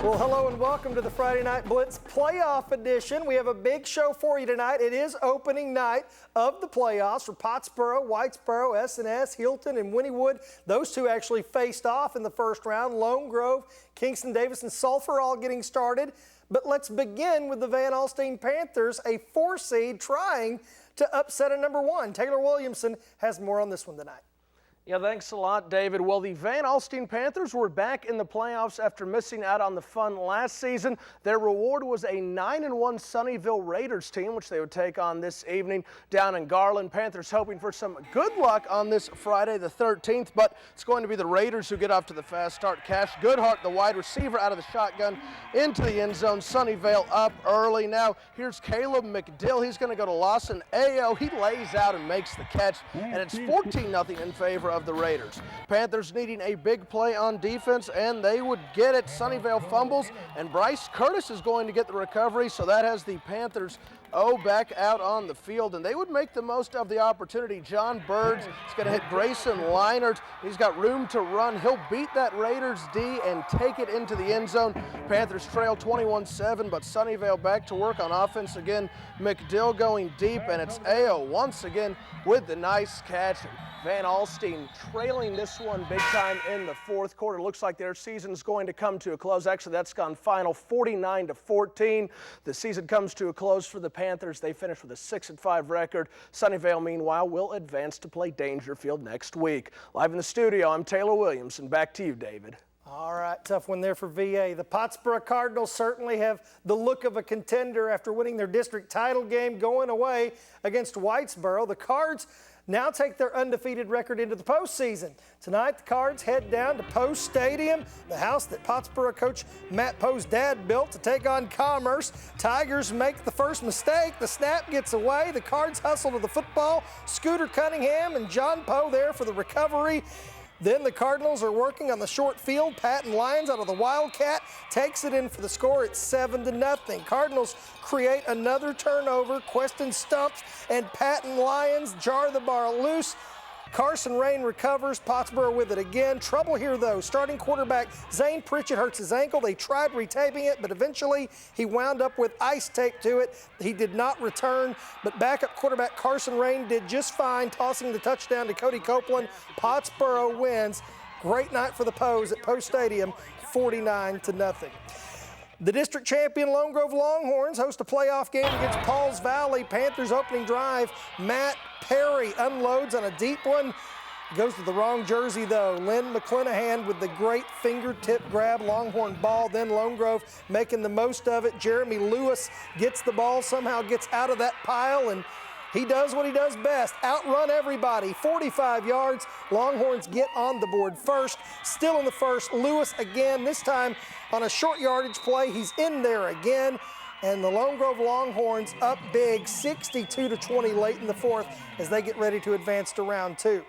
Well, hello and welcome to the Friday Night Blitz playoff edition. We have a big show for you tonight. It is opening night of the playoffs for Pottsboro, Whitesboro, S&S, Hilton, and Winnie. Those two actually faced off in the first round. Lone Grove, Kingston, Davis, and Sulphur all getting started. But let's begin with the Van Alstyne Panthers, a 4 seed trying to upset a number 1. Taylor Williamson has more on this one tonight. Yeah, thanks a lot, David. Well, the Van Alstyne Panthers were back in the playoffs after missing out on the fun last season. Their reward was a 9-1 Sunnyvale Raiders team, which they would take on this evening down in Garland. Panthers hoping for some good luck on this Friday the 13th, but it's going to be the Raiders who get off to the fast start. Cash Goodhart, the wide receiver, out of the shotgun into the end zone. Sunnyvale up early. Now, here's Caleb McDill. He's going to go to Lawson Ayo. He lays out and makes the catch, and it's 14-0 in favor of the Raiders. Panthers needing a big play on defense, and they would get it. Sunnyvale fumbles, and Bryce Curtis is going to get the recovery, so that has the Panthers back out on the field, and they would make the most of the opportunity. John Birds is going to hit Grayson Leinert. He's got room to run. He'll beat that Raiders D and take it into the end zone. Panthers trail 21-7, but Sunnyvale back to work on offense again. McDill going deep, and it's Ayo once again with the nice catch. Van Alstyne trailing this one big time in the fourth quarter. Looks like their season is going to come to a close. Actually, that's gone final 49-14. The season comes to a close for the Panthers. They finish with a 6-5 record. Sunnyvale, meanwhile, will advance to play Dangerfield next week. Live in the studio, I'm Taylor Williamson. Back to you, David. All right, tough one there for VA. The Pottsboro Cardinals certainly have the look of a contender after winning their district title game going away against Whitesboro. The Cards now take their undefeated record into the postseason. Tonight, the Cards head down to Poe Stadium, the house that Pottsboro coach Matt Poe's dad built, to take on Commerce. Tigers make the first mistake. The snap gets away. The Cards hustle to the football. Scooter Cunningham and John Poe there for the recovery. Then the Cardinals are working on the short field. Patton Lyons out of the Wildcat takes it in for the score. It's 7-0. Cardinals create another turnover. Queston stumps, and Patton Lyons jar the bar loose. Carson Rain recovers. Pottsboro with it again. Trouble here, though. Starting quarterback Zane Pritchett hurts his ankle. They tried retaping it, but eventually he wound up with ice tape to it. He did not return, but backup quarterback Carson Rain did just fine, tossing the touchdown to Cody Copeland. Pottsboro wins. Great night for the Poes at Poe Stadium, 49-0. The district champion Lone Grove Longhorns host a playoff game against Pauls Valley. Panthers opening drive. Matt Perry unloads on a deep one. Goes to the wrong jersey, though. Lynn McClenahan with the great fingertip grab, Longhorn ball. Then Lone Grove making the most of it. Jeremy Lewis gets the ball, somehow gets out of that pile, and he does what he does best, outrun everybody. 45 yards. Longhorns get on the board first. Still in the first, Lewis again, this time on a short yardage play. He's in there again. And the Lone Grove Longhorns up big, 62-20 late in the fourth as they get ready to advance to round 2.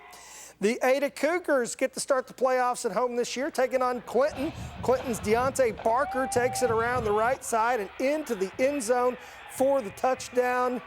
The Ada Cougars get to start the playoffs at home this year, taking on Clinton. Clinton's Deontay Barker takes it around the right side and into the end zone for the touchdown.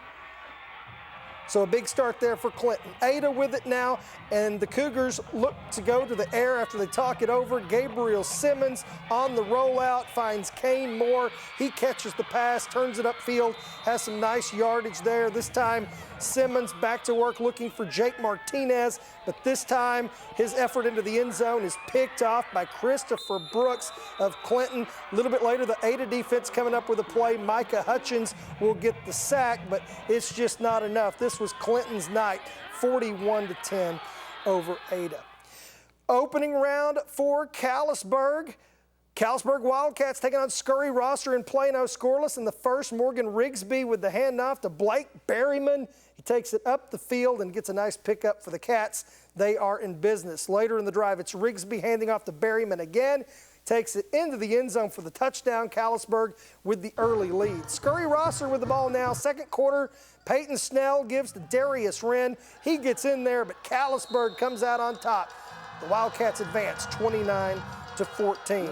So a big start there for Clinton. Ada with it now, and the Cougars look to go to the air after they talk it over. Gabriel Simmons on the rollout finds Kane Moore. He catches the pass, turns it upfield, has some nice yardage there. This time, Simmons back to work looking for Jake Martinez, but this time his effort into the end zone is picked off by Christopher Brooks of Clinton. A little bit later, the Ada defense coming up with a play. Micah Hutchins will get the sack, but it's just not enough. This was Clinton's night, 41-10 over Ada. Opening round for Callisburg. Callisburg Wildcats taking on Scurry Rosser in Plano, scoreless in the first. Morgan Rigsby with the handoff to Blake Berryman. He takes it up the field and gets a nice pickup for the Cats. They are in business. Later in the drive, it's Rigsby handing off to Berryman again. Takes it into the end zone for the touchdown. Callisburg with the early lead. Scurry Rosser with the ball now. Second quarter, Peyton Snell gives to Darius Wren. He gets in there, but Callisburg comes out on top. The Wildcats advance 29-14.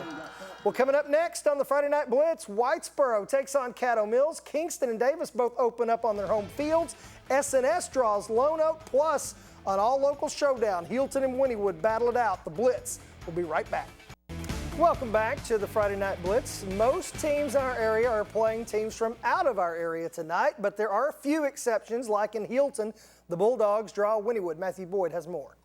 Well, coming up next on the Friday Night Blitz, Whitesboro takes on Caddo Mills. Kingston and Davis both open up on their home fields. S&S draws Lone Oak, plus on All Local Showdown, Hilton and Winnie battle it out. The Blitz will be right back. Welcome back to the Friday Night Blitz. Most teams in our area are playing teams from out of our area tonight, but there are a few exceptions, like in Hilton. The Bulldogs draw Winniewood. Matthew Boyd has more.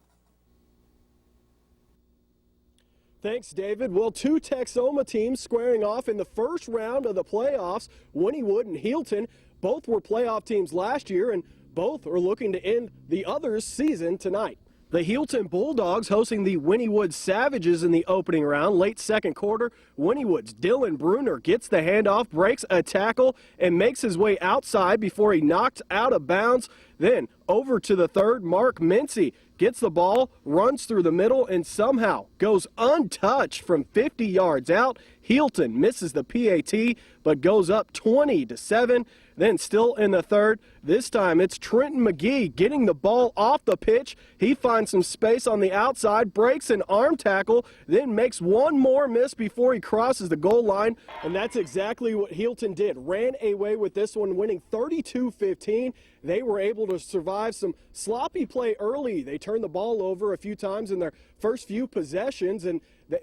Thanks, David. Well, two Texoma teams squaring off in the first round of the playoffs. Winniewood and Hilton both were playoff teams last year, and both are looking to end the other's season tonight. The Hilton Bulldogs hosting the Winniewood Savages in the opening round. Late second quarter, Winniewood's Dylan Bruner gets the handoff, breaks a tackle, and makes his way outside before he knocked out of bounds. Then over to the third, Mark Mincy gets the ball, runs through the middle, and somehow goes untouched from 50 yards out. Hilton misses the PAT, but goes up 20-7. Then still in the third, this time it's Trenton McGee getting the ball off the pitch. He finds some space on the outside, breaks an arm tackle, then makes one more miss before he crosses the goal line. And that's exactly what Hilton did. Ran away with this one, winning 32-15. They were able to survive some sloppy play early. They turned the ball over a few times in their first few possessions, and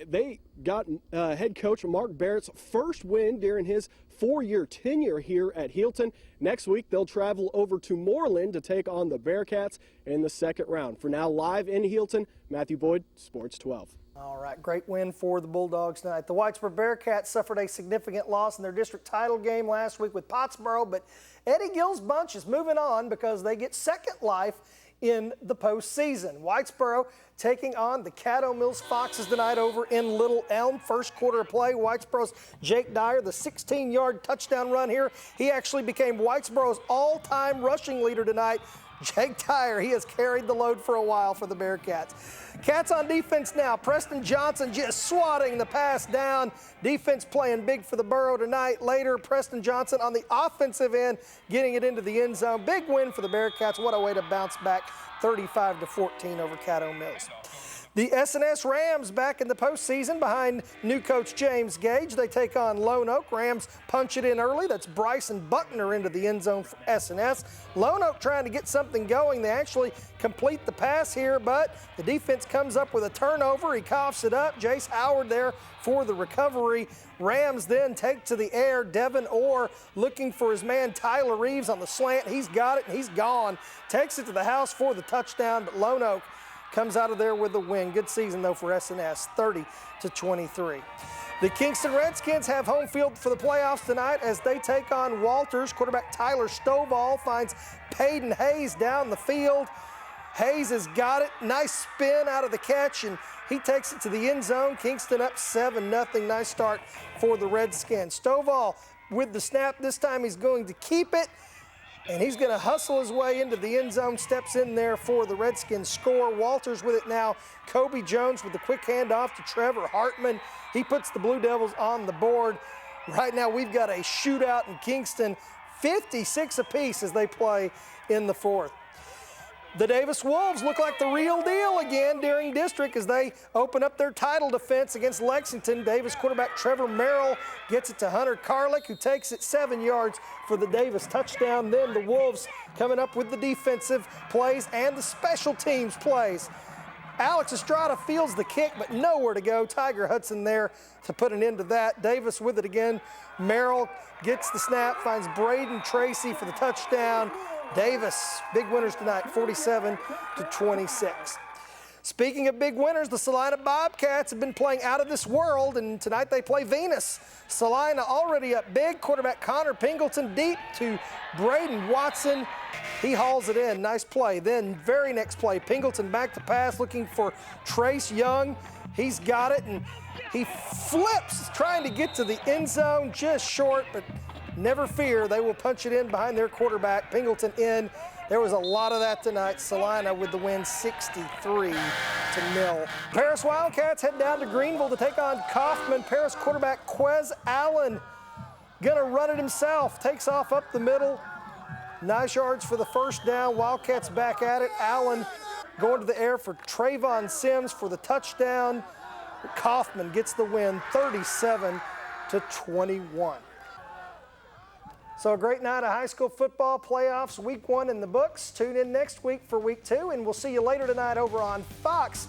they got head coach Mark Barrett's first win during his 4-year tenure here at Hilton. Next week, they'll travel over to Moreland to take on the Bearcats in the second round. For now, live in Hilton, Matthew Boyd, Sports 12. All right, great win for the Bulldogs tonight. The Whitesboro Bearcats suffered a significant loss in their district title game last week with Pottsboro, but Eddie Gill's bunch is moving on because they get second life in the postseason. Whitesboro taking on the Caddo Mills Foxes tonight over in Little Elm. First quarter of play, Whitesboro's Jake Dyer, the 16-yard touchdown run here. He actually became Whitesboro's all-time rushing leader tonight. Jake Dyer, he has carried the load for a while for the Bearcats. Cats on defense now. Preston Johnson just swatting the pass down. Defense playing big for the Borough tonight. Later, Preston Johnson on the offensive end getting it into the end zone. Big win for the Bearcats. What a way to bounce back, 35-14 over Caddo Mills. The S&S Rams back in the postseason behind new coach James Gage. They take on Lone Oak. Rams punch it in early. That's Bryson Buckner into the end zone for S&S. Lone Oak trying to get something going. They actually complete the pass here, but the defense comes up with a turnover. He coughs it up. Jace Howard there for the recovery. Rams then take to the air. Devin Orr looking for his man Tyler Reeves on the slant. He's got it and he's gone. Takes it to the house for the touchdown, but Lone Oak comes out of there with the win. Good season, though, for S&S, 30-23. The Kingston Redskins have home field for the playoffs tonight as they take on Walters. Quarterback Tyler Stovall finds Peyton Hayes down the field. Hayes has got it. Nice spin out of the catch, and he takes it to the end zone. Kingston up 7-0. Nice start for the Redskins. Stovall with the snap. This time he's going to keep it. And he's going to hustle his way into the end zone, steps in there for the Redskins score. Walters with it now. Kobe Jones with the quick handoff to Trevor Hartman. He puts the Blue Devils on the board. Right now we've got a shootout in Kingston, 56 apiece as they play in the fourth. The Davis Wolves look like the real deal again during district as they open up their title defense against Lexington. Davis quarterback Trevor Merrill gets it to Hunter Carlick, who takes it 7 yards for the Davis touchdown. Then the Wolves coming up with the defensive plays and the special teams plays. Alex Estrada fields the kick, but nowhere to go. Tiger Hudson there to put an end to that. Davis with it again. Merrill gets the snap, finds Braden Tracy for the touchdown. Davis, big winners tonight, 47-26. Speaking of big winners, the Salina Bobcats have been playing out of this world, and tonight they play Venus. Salina already up big. Quarterback Connor Pingleton deep to Braden Watson. He hauls it in. Nice play. Then very next play, Pingleton back to pass looking for Trace Young. He's got it, and he flips trying to get to the end zone, just short, but never fear, they will punch it in behind their quarterback. Pingleton in. There was a lot of that tonight. Salina with the win, 63-0. Paris Wildcats head down to Greenville to take on Kaufman. Paris quarterback Quez Allen gonna run it himself. Takes off up the middle. Nice yards for the first down. Wildcats back at it. Allen going to the air for Trayvon Sims for the touchdown. Kaufman gets the win, 37-21. So a great night of high school football playoffs, week 1 in the books. Tune in next week for week 2, and we'll see you later tonight over on Fox.